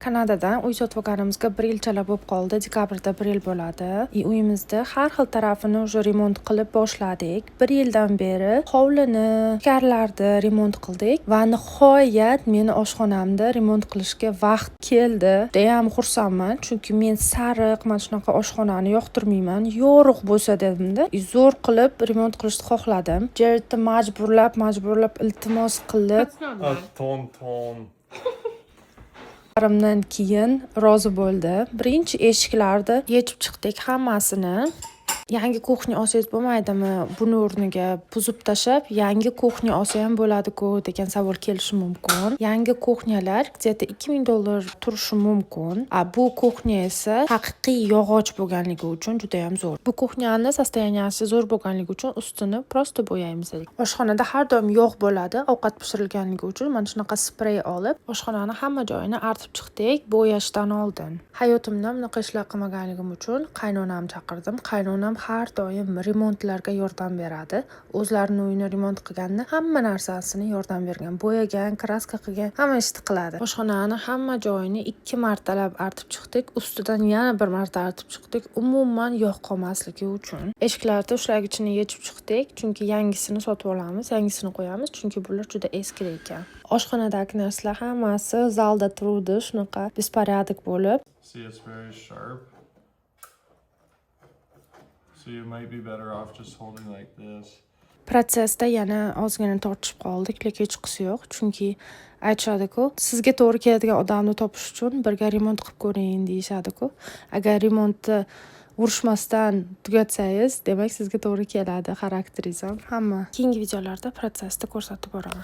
Kanadadan uy sotib olganimizga 1 yilchalar bo'lib qoldi. Dekabrda 1 yil bo'ladi. Uyimizni har xil tarafini уже remont qilib boshladik. 1 yildan beri hovlini, ichkarilarni remont qildik va nihoyat meni oshxonamni remont qilishga vaqt keldi. Judayam xursandman, chunki men sariq, mana shunaqa oshxonani yoqtirmayman. Yorug' bo'lsa dedimda, zo'r qilib remont qilishni xohladim. Jaredni majburlab iltimos qilib Ton. Harimdan keyin rozi bo'ldi. Birinchi eshiklarni yechib chiqdik hammasini. Yangi kuxnya olsangiz bo'lmaydimi? Buni o'rniga buzib tashab, yangi kuxnya olsa ham bo'ladi-ku degan savol kelishi mumkin. Yangi kuxnyalar где-то $2000 turishi mumkin. Bu kuxnya esa haqiqiy yog'och bo'lganligi uchun juda ham zo'r. Bu kuxnyani soстоянияsi zo'r bo'lganligi uchun ustini prosta bo'yaymiz. Oshxonada har doim yog' bo'ladi. Ovqat pishirilganligi uchun mana shunaqa sprey olib, oshxonani hamma joyini artib chiqdik bo'yashdan oldin. Hayotimda bunaqa ishlar qilmaganligim uchun qaynonamni chaqirdim. Qaynonam har doim remontlarga yordam beradi. O'zlarining uyini remont qilganda hamma narsasini yordam bergan. Bo'yagan, kraska qilgan, hamma ishni qiladi. Oshxonani hamma joyini 2 martalab artib chiqdik. Ustidan yana 1 marta artib chiqdik. Umuman yog' qolmasligi uchun. Eshiklarni ushlagichini yechib chiqdik, chunki yangisini sotib olamiz, yangisini qo'yamiz, chunki bular juda eski ekan. Oshxonadagi narsalar hammasi zalda turuvdi, shunaqa besporядок bo'lib. See, it's very sharp. So you might be better off just holding like this. Protsessda yana ozgina tortishib qoldik, lekin hech qisi yo'q, chunki aytishadi-ku, sizga to'g'ri keladigan odamni topish uchun birga remont qilib ko'ring deyishadi-ku. Agar remontni urushmasdan tugatsangiz, demak sizga to'g'ri keladi xarakteringiz ham hamma. Keyingi videolarda protsessni ko'rsatib boraman.